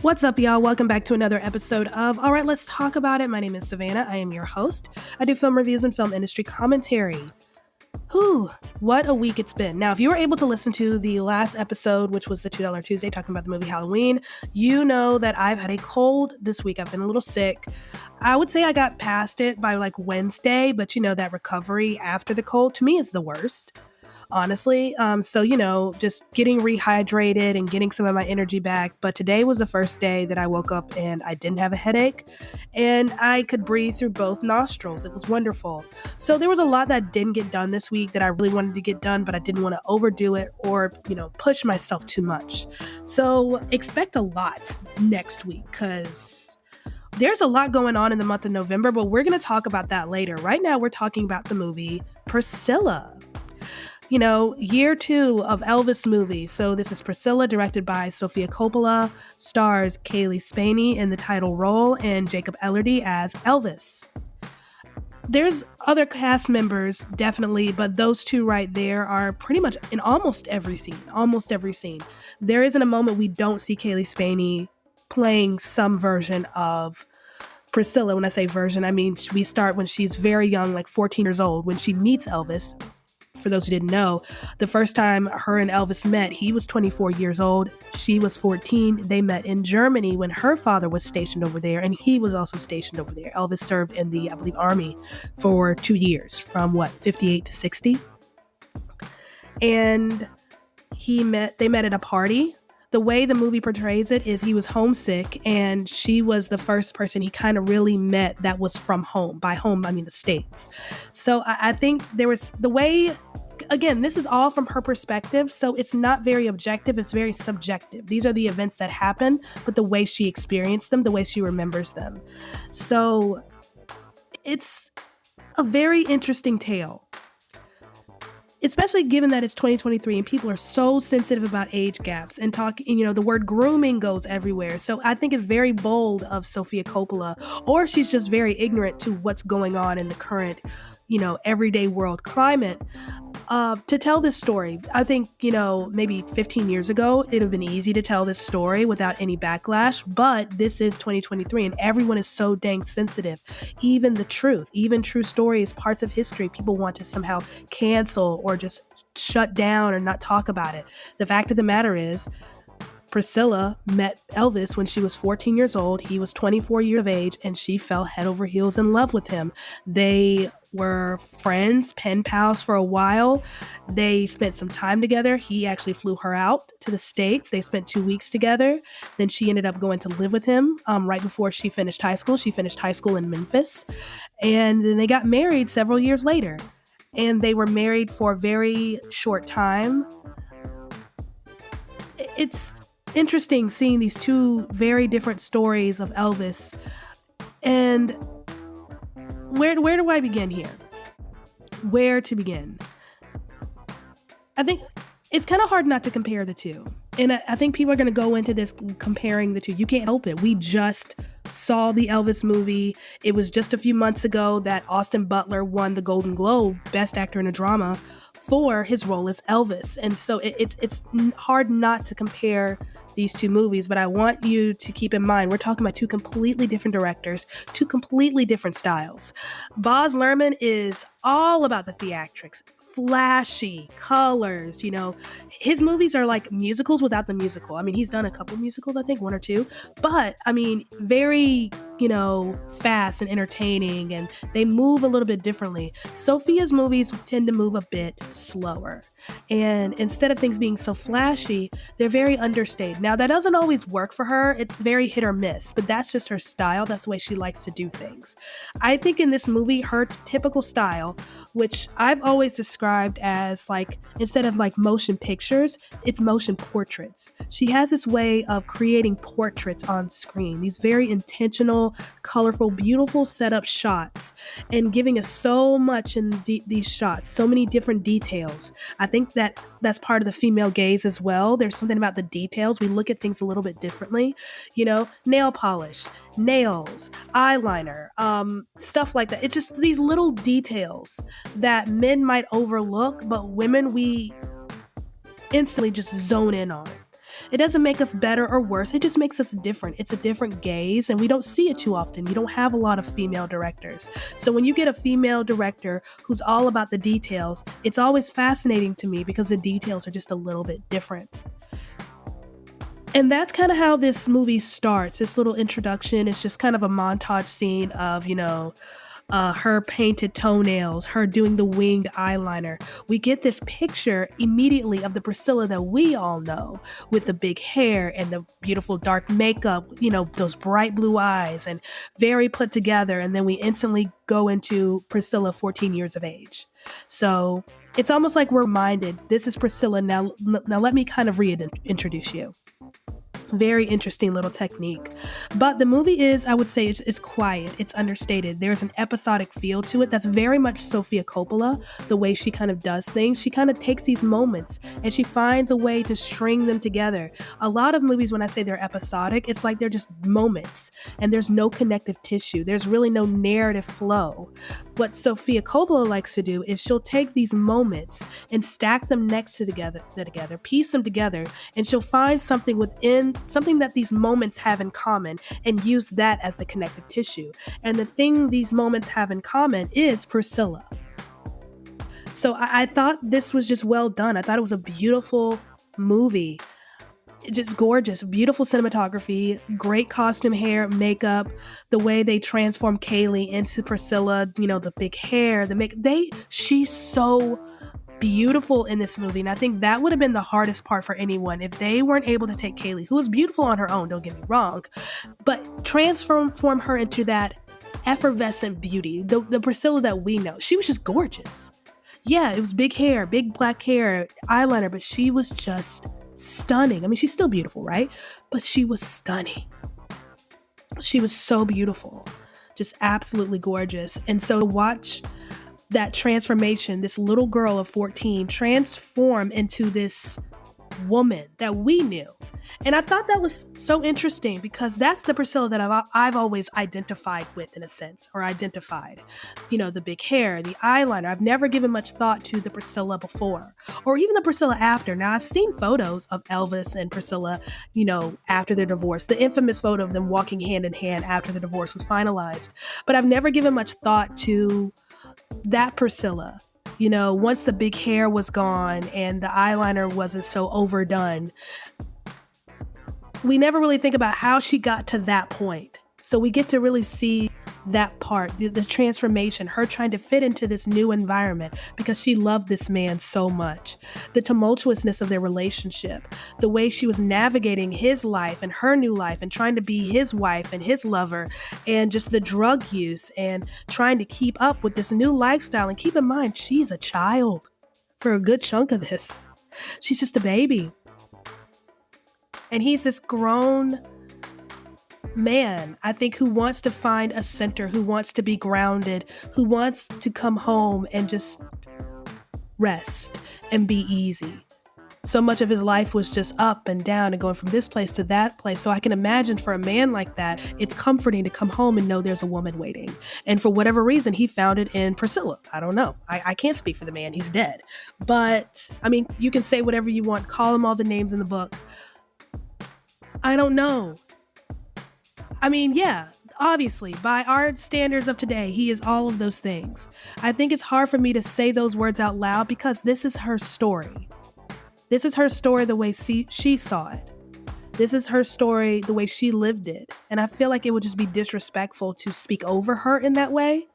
What's up, y'all? Welcome back to another episode of All Right, Let's Talk About It. My name is Savannah. I am your host. I do film reviews and film industry commentary. Whew, what a week it's been. Now, if you were able to listen to the last episode, which was the $2 Tuesday, talking about the movie Halloween, you know that I've had a cold this week. I've been a little sick. I would say I got past it by like Wednesday, but that recovery after the cold to me is the worst. Honestly. So, just getting rehydrated and getting some of my energy back. But today was the first day that I woke up and I didn't have a headache and I could breathe through both nostrils. It was wonderful. So there was a lot that didn't get done this week that I really wanted to get done, but I didn't want to overdo it or, push myself too much. So expect a lot next week because there's a lot going on in the month of November, but we're going to talk about that later. Right now, we're talking about the movie Priscilla. Year 2 of Elvis movie. So this is Priscilla, directed by Sofia Coppola, stars Kaylee Spaney in the title role and Jacob Elordi as Elvis. There's other cast members, definitely, but those two right there are pretty much in almost every scene. There isn't a moment we don't see Kaylee Spaney playing some version of Priscilla. When I say version, I mean we start when she's very young, like 14 years old, when she meets Elvis. For those who didn't know, the first time her and Elvis met, he was 24 years old. She was 14. They met in Germany when her father was stationed over there, and he was also stationed over there. Elvis served in the, I believe, Army for 2 years, from 58 to 60. And they met at a party. The way the movie portrays it is he was homesick, and she was the first person he kind of really met that was from home. By home, I mean the States. So I think there was the way, again, this is all from her perspective, so it's not very objective, it's very subjective. These are the events that happened, but the way she experienced them, the way she remembers them. So it's a very interesting tale. Especially given that it's 2023 and people are so sensitive about age gaps and the word grooming goes everywhere. So I think it's very bold of Sofia Coppola, or she's just very ignorant to what's going on in the current, everyday world climate, to tell this story. I think, maybe 15 years ago, it would have been easy to tell this story without any backlash, but this is 2023 and everyone is so dang sensitive. Even the truth, even true stories, parts of history, people want to somehow cancel or just shut down or not talk about it. The fact of the matter is, Priscilla met Elvis when she was 14 years old. He was 24 years of age, and she fell head over heels in love with him. They were friends, pen pals for a while. They spent some time together. He actually flew her out to the States. They spent 2 weeks together. Then she ended up going to live with him right before she finished high school. She finished high school in Memphis. And then they got married several years later. And they were married for a very short time. It's interesting seeing these two very different stories of Elvis. And where do I begin here? Where to begin? I think it's kind of hard not to compare the two. And I think people are going to go into this comparing the two. You can't help it. We just saw the Elvis movie. It was just a few months ago that Austin Butler won the Golden Globe, Best Actor in a Drama, for his role as Elvis. And so it's hard not to compare these two movies, but I want you to keep in mind, we're talking about two completely different directors, two completely different styles. Baz Luhrmann is all about the theatrics, flashy colors, his movies are like musicals without the musical. I mean, he's done a couple musicals, I think 1 or 2, but I mean, very, fast and entertaining, and they move a little bit differently. Sophia's movies tend to move a bit slower. And instead of things being so flashy, they're very understated. Now, that doesn't always work for her. It's very hit or miss, but that's just her style. That's the way she likes to do things. I think in this movie, her typical style, which I've always described as instead of motion pictures, it's motion portraits. She has this way of creating portraits on screen, these very intentional, beautiful, colorful, beautiful setup shots and giving us so much in these shots, so many different details. I think that's part of the female gaze as well. There's something about the details. We look at things a little bit differently, nail polish, nails, eyeliner, stuff like that. It's just these little details that men might overlook, but women, we instantly just zone in on. It doesn't make us better or worse. It just makes us different. It's a different gaze, and we don't see it too often. You don't have a lot of female directors. So when you get a female director who's all about the details, it's always fascinating to me because the details are just a little bit different. And that's kind of how this movie starts. This little introduction is just kind of a montage scene of, her painted toenails, her doing the winged eyeliner. We get this picture immediately of the Priscilla that we all know, with the big hair and the beautiful dark makeup, those bright blue eyes, and very put together. And then we instantly go into Priscilla, 14 years of age. So it's almost like we're reminded, this is Priscilla. Now let me kind of reintroduce you. Very interesting little technique. But the movie is, I would say, it's quiet. It's understated. There's an episodic feel to it that's very much Sofia Coppola, the way she kind of does things. She kind of takes these moments and she finds a way to string them together. A lot of movies, when I say they're episodic, it's like they're just moments and there's no connective tissue. There's really no narrative flow. What Sofia Coppola likes to do is she'll take these moments and stack them next to together, piece them together, and she'll find something that these moments have in common and use that as the connective tissue. And the thing these moments have in common is Priscilla. So I thought this was just well done. I thought it was a beautiful movie. Just gorgeous, beautiful cinematography, great costume, hair, makeup, the way they transform Kaylee into Priscilla, the big hair, the makeup. She's so beautiful in this movie. And I think that would have been the hardest part for anyone if they weren't able to take Kaylee, who was beautiful on her own, don't get me wrong, but transform her into that effervescent beauty, the Priscilla that we know. She was just gorgeous. Yeah, it was big hair, big black hair, eyeliner, but she was just stunning. I mean, she's still beautiful, right? But she was stunning. She was so beautiful, just absolutely gorgeous. And so to watch that transformation, this little girl of 14 transform into this woman that we knew. And I thought that was so interesting because that's the Priscilla that I've always identified with, in a sense, or identified. The big hair, the eyeliner. I've never given much thought to the Priscilla before, or even the Priscilla after. Now, I've seen photos of Elvis and Priscilla, after their divorce, the infamous photo of them walking hand in hand after the divorce was finalized. But I've never given much thought to that Priscilla, once the big hair was gone and the eyeliner wasn't so overdone. We never really think about how she got to that point. So we get to really see that part, the transformation, her trying to fit into this new environment because she loved this man so much. The tumultuousness of their relationship, the way she was navigating his life and her new life and trying to be his wife and his lover, and just the drug use and trying to keep up with this new lifestyle. And keep in mind, she's a child for a good chunk of this. She's just a baby. And he's this grown man, I think, who wants to find a center, who wants to be grounded, who wants to come home and just rest and be easy. So much of his life was just up and down and going from this place to that place. So I can imagine for a man like that, it's comforting to come home and know there's a woman waiting. And for whatever reason, he found it in Priscilla. I don't know. I can't speak for the man. He's dead. But I mean, you can say whatever you want, call him all the names in the book. I don't know. I mean, yeah, obviously, by our standards of today, he is all of those things. I think it's hard for me to say those words out loud because this is her story. This is her story the way she saw it. This is her story the way she lived it. And I feel like it would just be disrespectful to speak over her in that way.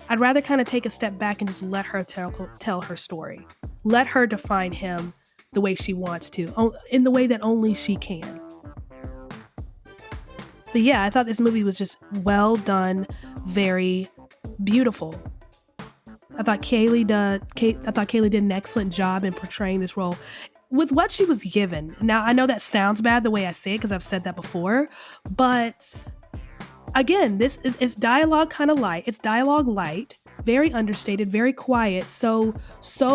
I'd rather kind of take a step back and just let her tell her story. Let her define him the way she wants to, in the way that only she can. But yeah, I thought this movie was just well done, very beautiful. I thought Kaylee did an excellent job in portraying this role with what she was given. Now, I know that sounds bad the way I say it because I've said that before, but again, this is it's dialogue kind of light. It's dialogue light, very understated, very quiet. So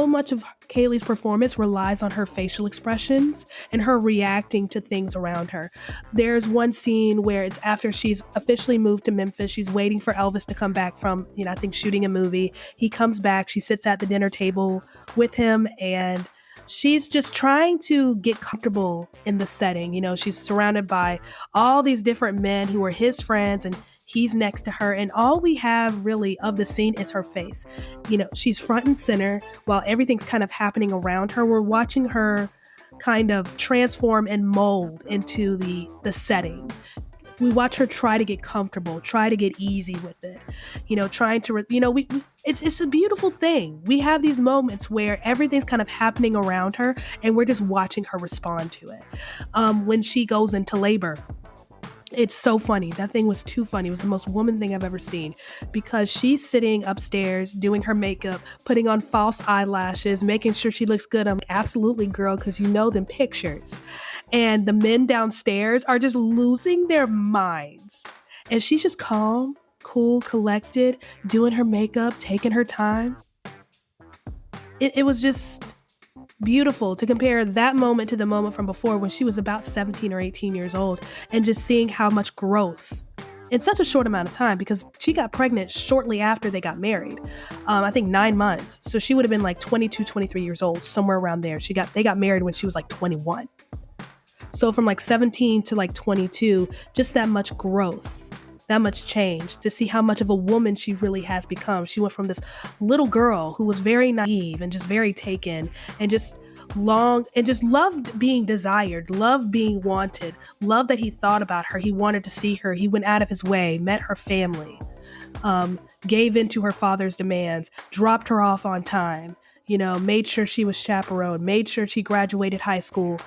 much of Kaylee's performance relies on her facial expressions and her reacting to things around her. There's one scene where it's after she's officially moved to Memphis. She's waiting for Elvis to come back from, I think shooting a movie. He comes back. She sits at the dinner table with him, and she's just trying to get comfortable in the setting. She's surrounded by all these different men who are his friends, and he's next to her. And all we have really of the scene is her face. She's front and center while everything's kind of happening around her. We're watching her kind of transform and mold into the setting. We watch her try to get comfortable, try to get easy with it, trying to, it's a beautiful thing. We have these moments where everything's kind of happening around her and we're just watching her respond to it. When she goes into labor, it's so funny. That thing was too funny. It was the most woman thing I've ever seen, because she's sitting upstairs doing her makeup, putting on false eyelashes, making sure she looks good. I'm like, absolutely, girl, because them pictures. And the men downstairs are just losing their minds. And she's just calm, cool, collected, doing her makeup, taking her time. It was just beautiful to compare that moment to the moment from before when she was about 17 or 18 years old, and just seeing how much growth in such a short amount of time, because she got pregnant shortly after they got married. I think 9 months. So she would have been like 22, 23 years old, somewhere around there. They got married when she was like 21. So from like 17 to like 22, just that much growth, that much change, to see how much of a woman she really has become. She went from this little girl who was very naive and just very taken, and just loved being desired, loved being wanted, loved that he thought about her. He wanted to see her. He went out of his way, met her family, gave in to her father's demands, dropped her off on time, made sure she was chaperoned, made sure she graduated high school.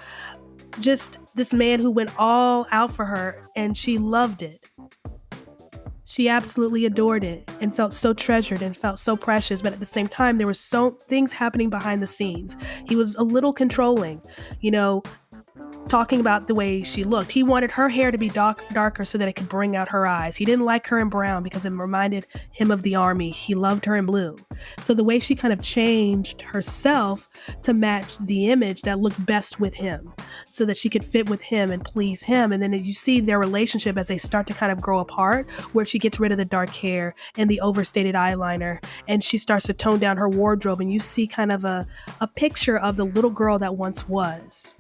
Just this man who went all out for her, and she loved it. She absolutely adored it and felt so treasured and felt so precious. But at the same time, there were so things happening behind the scenes. He was a little controlling, talking about the way she looked. He wanted her hair to be darker so that it could bring out her eyes. He didn't like her in brown because it reminded him of the army. He loved her in blue. So the way she kind of changed herself to match the image that looked best with him, so that she could fit with him and please him. And then as you see their relationship as they start to kind of grow apart, where she gets rid of the dark hair and the overstated eyeliner, and she starts to tone down her wardrobe, and you see kind of a picture of the little girl that once was,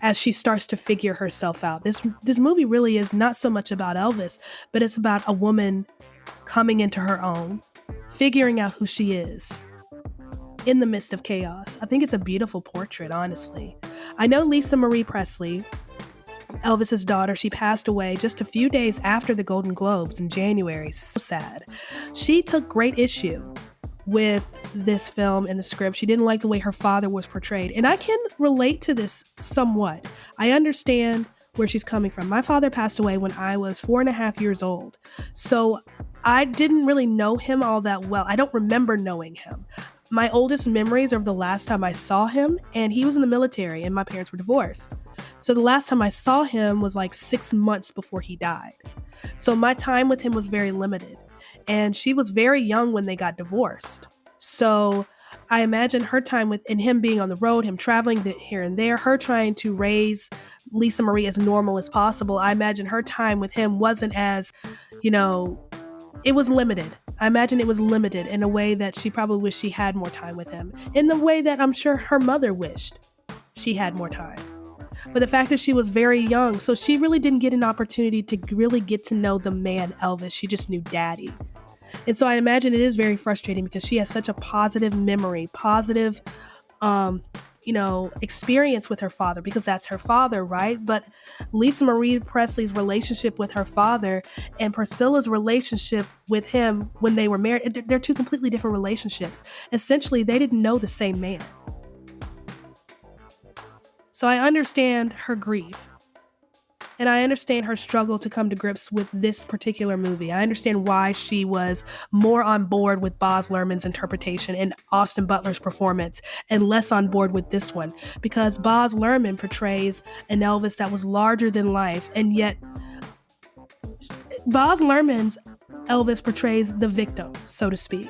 as she starts to figure herself out. This movie really is not so much about Elvis, but it's about a woman coming into her own, figuring out who she is in the midst of chaos. I think it's a beautiful portrait, honestly. I know Lisa Marie Presley, Elvis's daughter, she passed away just a few days after the Golden Globes in January. So sad. She took great issue with this film and the script. She didn't like the way her father was portrayed. And I can relate to this somewhat. I understand where she's coming from. My father passed away when I was 4.5 years old. So I didn't really know him all that well. I don't remember knowing him. My oldest memories are of the last time I saw him, and he was in the military and my parents were divorced. So the last time I saw him was like 6 months before he died. So my time with him was very limited. And she was very young when they got divorced. So I imagine her time with, and him being on the road, him traveling here and there, her trying to raise Lisa Marie as normal as possible. I imagine her time with him wasn't as, it was limited. I imagine it was limited in a way that she probably wished she had more time with him, in the way that I'm sure her mother wished she had more time. But the fact is she was very young, so she really didn't get an opportunity to really get to know the man Elvis. She just knew daddy. And so I imagine it is very frustrating because she has such a positive memory, positive, experience with her father, because that's her father, right? But Lisa Marie Presley's relationship with her father and Priscilla's relationship with him when they were married, they're two completely different relationships. Essentially, they didn't know the same man. So I understand her grief. And I understand her struggle to come to grips with this particular movie. I understand why she was more on board with Baz Luhrmann's interpretation and Austin Butler's performance and less on board with this one. Because Baz Luhrmann portrays an Elvis that was larger than life, and yet Baz Luhrmann's Elvis portrays the victim, so to speak.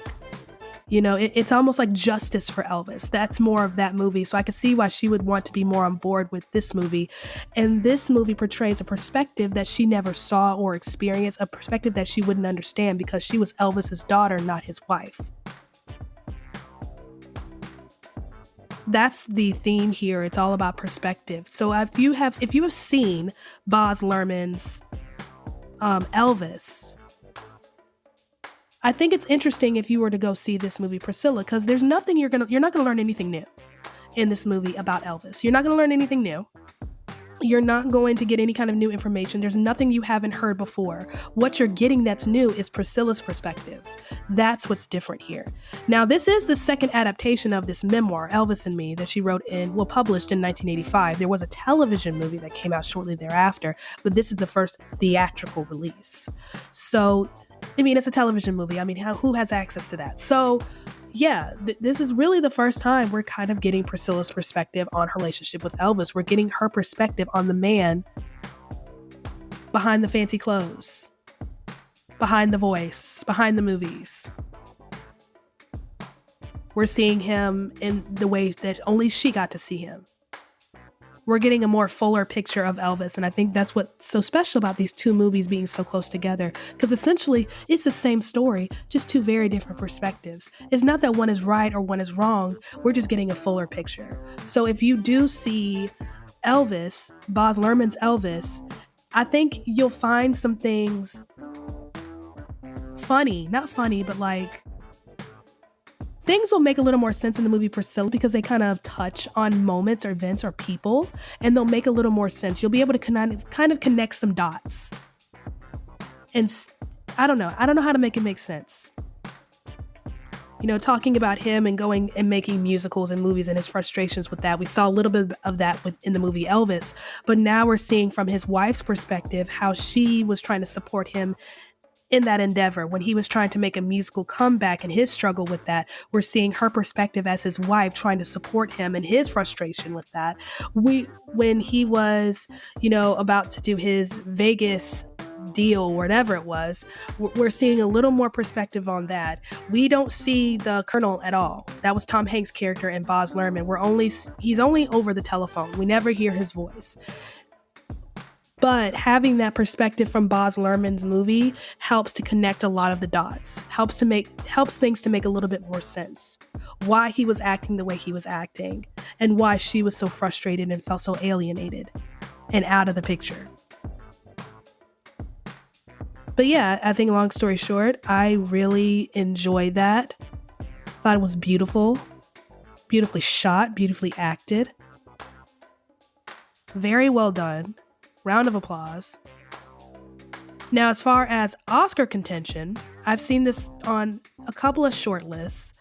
It's almost like justice for Elvis. That's more of that movie. So I could see why she would want to be more on board with this movie. And this movie portrays a perspective that she never saw or experienced, a perspective that she wouldn't understand because she was Elvis's daughter, not his wife. That's the theme here. It's all about perspective. So if you have seen Baz Luhrmann's Elvis, I think it's interesting if you were to go see this movie, Priscilla, because there's nothing you're not gonna learn anything new in this movie about Elvis. You're not gonna learn anything new. You're not going to get any kind of new information. There's nothing you haven't heard before. What you're getting that's new is Priscilla's perspective. That's what's different here. Now, this is the second adaptation of this memoir, Elvis and Me, that she published in 1985. There was a television movie that came out shortly thereafter, but this is the first theatrical release. So, it's a television movie. Who has access to that? So, yeah, this is really the first time we're kind of getting Priscilla's perspective on her relationship with Elvis. We're getting her perspective on the man behind the fancy clothes, behind the voice, behind the movies. We're seeing him in the way that only she got to see him. We're getting a more fuller picture of Elvis, and I think that's what's so special about these two movies being so close together, because essentially it's the same story, just two very different perspectives. It's not that one is right or one is wrong, we're just getting a fuller picture. So if you do see Elvis, Baz Luhrmann's Elvis, I think you'll find some things funny, not funny, but like things will make a little more sense in the movie Priscilla because they kind of touch on moments or events or people, and they'll make a little more sense. You'll be able to kind of connect some dots. And I don't know how to make it make sense. Talking about him and going and making musicals and movies and his frustrations with that. We saw a little bit of that in the movie Elvis, but now we're seeing from his wife's perspective how she was trying to support him in that endeavor. When he was trying to make a musical comeback and his struggle with that, we're seeing her perspective as his wife trying to support him and his frustration with that. When he was, about to do his Vegas deal, whatever it was, we're seeing a little more perspective on that. We don't see the Colonel at all. That was Tom Hanks' character in Baz Luhrmann. He's only over the telephone. We never hear his voice. But having that perspective from Baz Luhrmann's movie helps to connect a lot of the dots, helps things to make a little bit more sense. Why he was acting the way he was acting, and why she was so frustrated and felt so alienated and out of the picture. But yeah, I think long story short, I really enjoyed that. Thought it was beautiful, beautifully shot, beautifully acted. Very well done. Round of applause. Now, as far as Oscar contention, I've seen this on a couple of shortlists.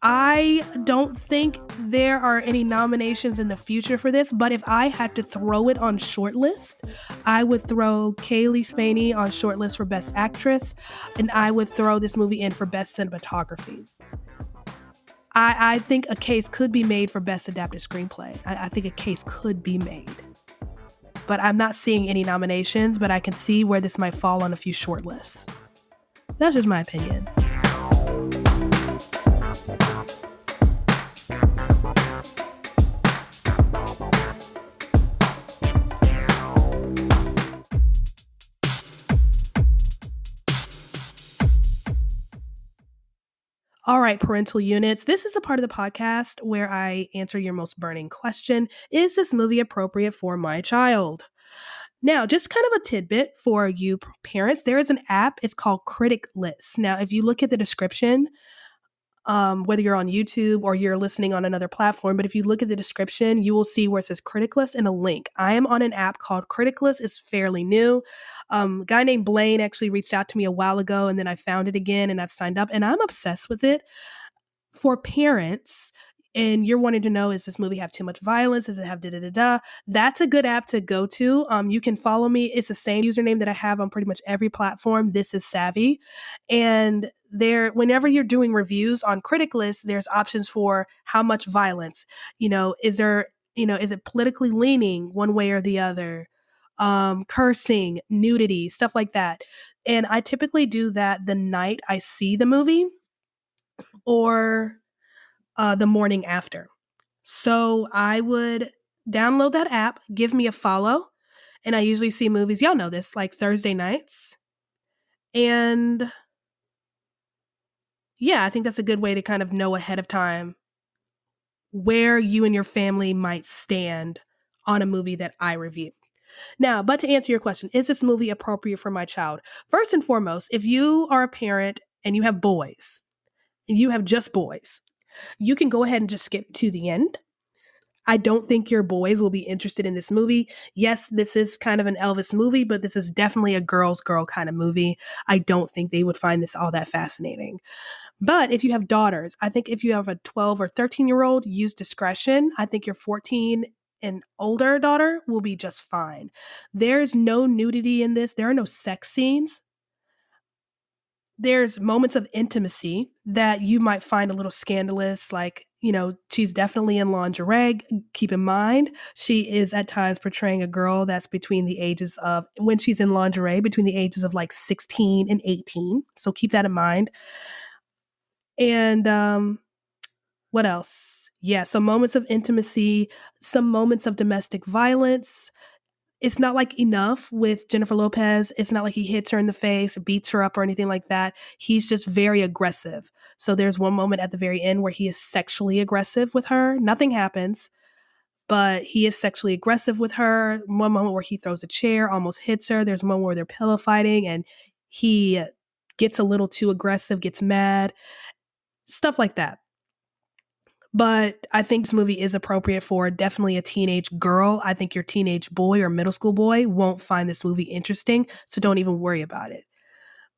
I don't think there are any nominations in the future for this, but if I had to throw it on shortlist, I would throw Kaylee Spaney on shortlist for Best Actress, and I would throw this movie in for Best Cinematography. I think a case could be made for Best Adapted Screenplay. I think a case could be made. But I'm not seeing any nominations, but I can see where this might fall on a few shortlists. That's just my opinion. All right, parental units. This is the part of the podcast where I answer your most burning question. Is this movie appropriate for my child? Now, just kind of a tidbit for you parents. There is an app. It's called Critic List. Now, if you look at the description, whether you're on YouTube or you're listening on another platform, but if you look at the description, you will see where it says Critic List and a link. I am on an app called Critic List. It's fairly new. A guy named Blaine actually reached out to me a while ago, and then I found it again and I've signed up, and I'm obsessed with it. For parents, and you're wanting to know, is this movie have too much violence? Does it have da-da-da-da? That's a good app to go to. You can follow me. It's the same username that I have on pretty much every platform. This is Savvy. And whenever you're doing reviews on Critic List, there's options for how much violence. Is it politically leaning one way or the other? cursing, nudity, stuff like that. And I typically do that the night I see the movie or the morning after. So I would download that app, give me a follow, and I usually see movies, y'all know this, like Thursday nights. And yeah, I think that's a good way to kind of know ahead of time where you and your family might stand on a movie that I review. Now, but to answer your question, is this movie appropriate for my child? First and foremost, if you are a parent and you have boys, and you have just boys, you can go ahead and just skip to the end. I don't think your boys will be interested in this movie. Yes, this is kind of an Elvis movie, but this is definitely a girl's girl kind of movie. I don't think they would find this all that fascinating. But if you have daughters, I think if you have a 12 or 13-year-old, use discretion. I think your 14 and older daughter will be just fine. There's no nudity in this. There are no sex scenes. There's moments of intimacy that you might find a little scandalous, like, she's definitely in lingerie. Keep in mind, she is at times portraying a girl that's between the ages of, when she's in lingerie, between the ages of like 16 and 18. So keep that in mind. And what else? Yeah, so moments of intimacy, some moments of domestic violence. It's not like enough with Jennifer Lopez. It's not like he hits her in the face, beats her up or anything like that. He's just very aggressive. So there's one moment at the very end where he is sexually aggressive with her. Nothing happens, but he is sexually aggressive with her. One moment where he throws a chair, almost hits her. There's one where they're pillow fighting and he gets a little too aggressive, gets mad, stuff like that. But I think this movie is appropriate for definitely a teenage girl. I think your teenage boy or middle school boy won't find this movie interesting, so don't even worry about it.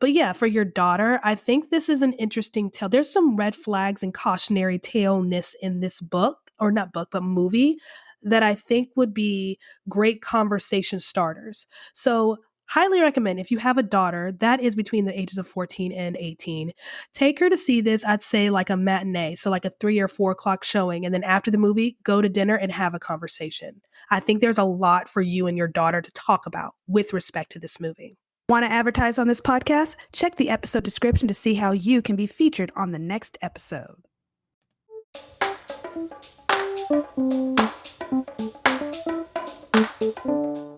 But yeah, for your daughter, I think this is an interesting tale. There's some red flags and cautionary tale-ness in this book, or not book, but movie, that I think would be great conversation starters. So highly recommend if you have a daughter that is between the ages of 14 and 18, take her to see this. I'd say like a matinee, so like a 3 or 4 o'clock showing. And then after the movie, go to dinner and have a conversation. I think there's a lot for you and your daughter to talk about with respect to this movie. Want to advertise on this podcast? Check the episode description to see how you can be featured on the next episode.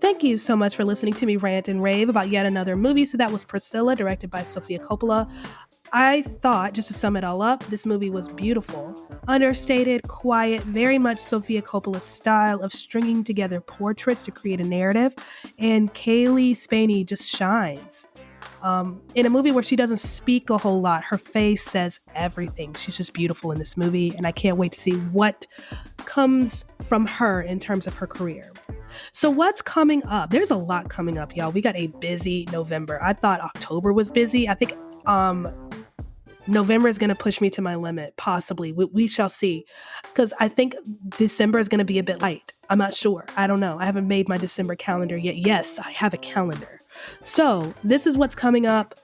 Thank you so much for listening to me rant and rave about yet another movie. So that was Priscilla, directed by Sofia Coppola. I thought, just to sum it all up, this movie was beautiful, understated, quiet, very much Sofia Coppola's style of stringing together portraits to create a narrative. And Kaylee Spaney just shines. In a movie where she doesn't speak a whole lot, her face says everything. She's just beautiful in this movie, and I can't wait to see what comes from her in terms of her career. So what's coming up? There's a lot coming up, y'all. We got a busy November. I thought October was busy. I think November is going to push me to my limit, possibly. We shall see. Because I think December is going to be a bit light. I'm not sure. I don't know. I haven't made my December calendar yet. Yes, I have a calendar. So this is what's coming up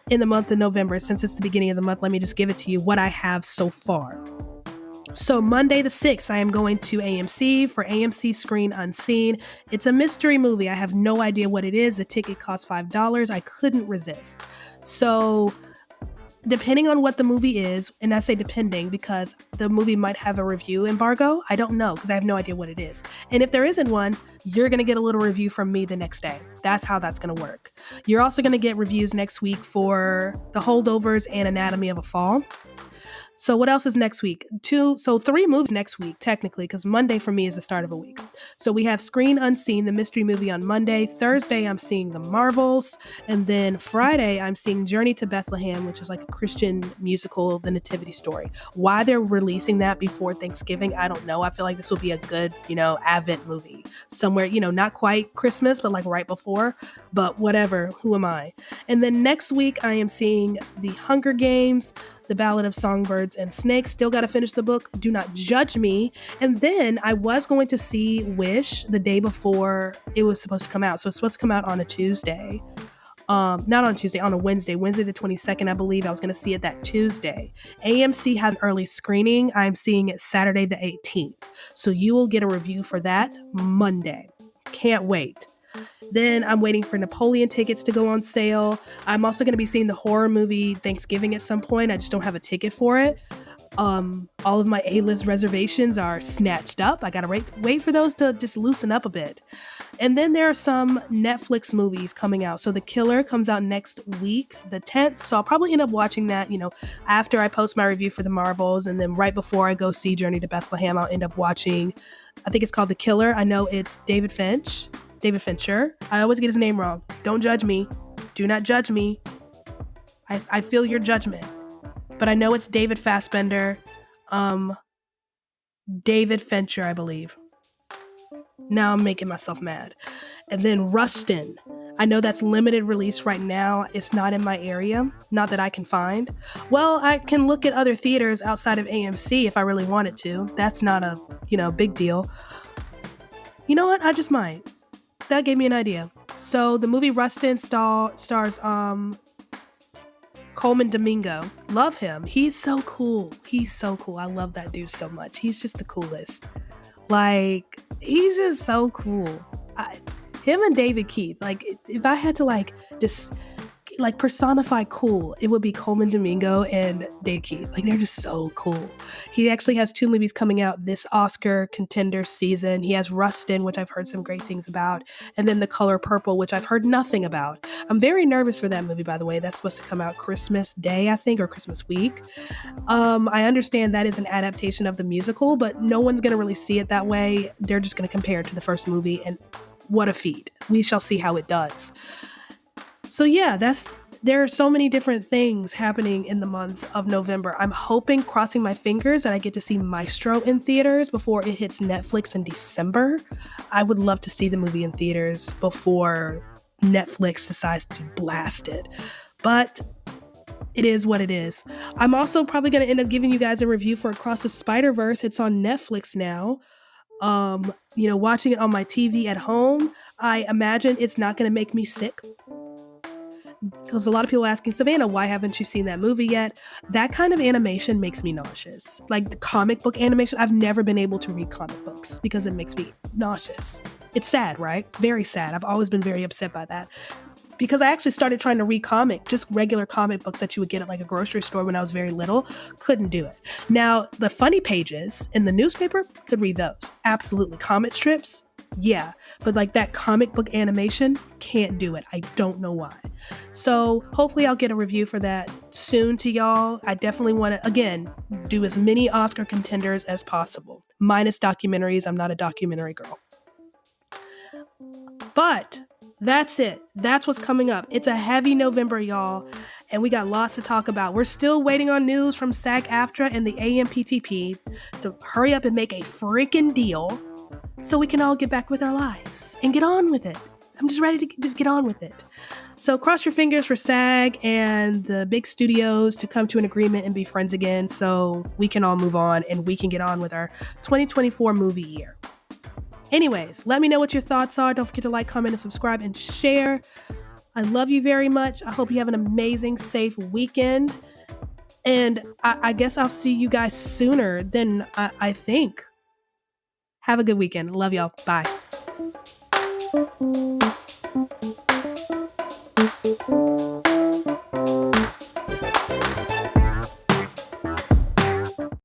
in the month of November. Since it's the beginning of the month, let me just give it to you what I have so far. So Monday the 6th, I am going to AMC for AMC Screen Unseen. It's a mystery movie. I have no idea what it is. The ticket costs $5. I couldn't resist. So depending on what the movie is, and I say depending because the movie might have a review embargo. I don't know because I have no idea what it is. And if there isn't one, you're going to get a little review from me the next day. That's how that's going to work. You're also going to get reviews next week for The Holdovers and Anatomy of a Fall. So what else is next week? 3 movies next week, technically, because Monday for me is the start of a week. So we have Screen Unseen, the mystery movie on Monday. Thursday, I'm seeing The Marvels. And then Friday, I'm seeing Journey to Bethlehem, which is like a Christian musical, the nativity story. Why they're releasing that before Thanksgiving, I don't know. I feel like this will be a good, Advent movie. Somewhere, not quite Christmas, but like right before. But whatever, who am I? And then next week, I am seeing The Hunger Games, The Ballad of Songbirds and Snakes. Still got to finish the book. Do not judge me. And then I was going to see Wish the day before it was supposed to come out. So it's supposed to come out on a Tuesday. Not on a Tuesday, on a Wednesday the 22nd, I believe. I was going to see it that Tuesday. AMC has an early screening. I'm seeing it Saturday the 18th. So you will get a review for that Monday. Can't wait. Then I'm waiting for Napoleon tickets to go on sale. I'm also going to be seeing the horror movie Thanksgiving at some point. I just don't have a ticket for it. All of my A-list reservations are snatched up. I gotta wait for those to just loosen up a bit. And then there are some Netflix movies coming out. So The Killer comes out next week, the 10th. So I'll probably end up watching that, after I post my review for the Marvels. And then right before I go see Journey to Bethlehem, I'll end up watching, I think it's called The Killer. I know it's David Fincher. I always get his name wrong. Don't judge me. Do not judge me. I feel your judgment. But I know it's David Fassbender, David Fincher, I believe. Now I'm making myself mad. And then Rustin. I know that's limited release right now. It's not in my area, not that I can find. Well, I can look at other theaters outside of AMC if I really wanted to. That's not a, big deal. You know what? I just might. That gave me an idea. So the movie Rustin stars Coleman Domingo. Love him. He's so cool. I love that dude so much. He's just the coolest. Like, he's just so cool. Him and David Keith. Like, if I had to just personify cool, it would be Coleman Domingo and David Keith. Like, they're just so cool. He actually has 2 movies coming out this Oscar contender season. He has Rustin, which I've heard some great things about, and then The Color Purple, which I've heard nothing about. I'm very nervous for that movie, by the way. That's supposed to come out Christmas Day, I think, or Christmas week. I understand that is an adaptation of the musical, but no one's going to really see it that way. They're just going to compare it to the first movie, and what a feat. We shall see how it does. So yeah, there are so many different things happening in the month of November. I'm hoping, crossing my fingers, that I get to see Maestro in theaters before it hits Netflix in December. I would love to see the movie in theaters before Netflix decides to blast it. But it is what it is. I'm also probably going to end up giving you guys a review for Across the Spider-Verse. It's on Netflix now. Watching it on my TV at home, I imagine it's not going to make me sick. Because a lot of people are asking, Savannah, why haven't you seen that movie yet? That kind of animation makes me nauseous. Like the comic book animation, I've never been able to read comic books because it makes me nauseous. It's sad, right? Very sad. I've always been very upset by that. Because I actually started trying to read just regular comic books that you would get at a grocery store when I was very little. Couldn't do it. Now, the funny pages in the newspaper, could read those. Absolutely. Comic strips, yeah. But that comic book animation, can't do it. I don't know why. So hopefully I'll get a review for that soon to y'all. I definitely want to, again, do as many Oscar contenders as possible. Minus documentaries. I'm not a documentary girl. But that's it. That's what's coming up. It's a heavy November, y'all, and we got lots to talk about. We're still waiting on news from SAG-AFTRA and the AMPTP to hurry up and make a freaking deal so we can all get back with our lives and get on with it. I'm just ready to just get on with it. So cross your fingers for SAG and the big studios to come to an agreement and be friends again so we can all move on and we can get on with our 2024 movie year. Anyways, let me know what your thoughts are. Don't forget to like, comment, and subscribe, and share. I love you very much. I hope you have an amazing, safe weekend. And I guess I'll see you guys sooner than I think. Have a good weekend. Love y'all. Bye.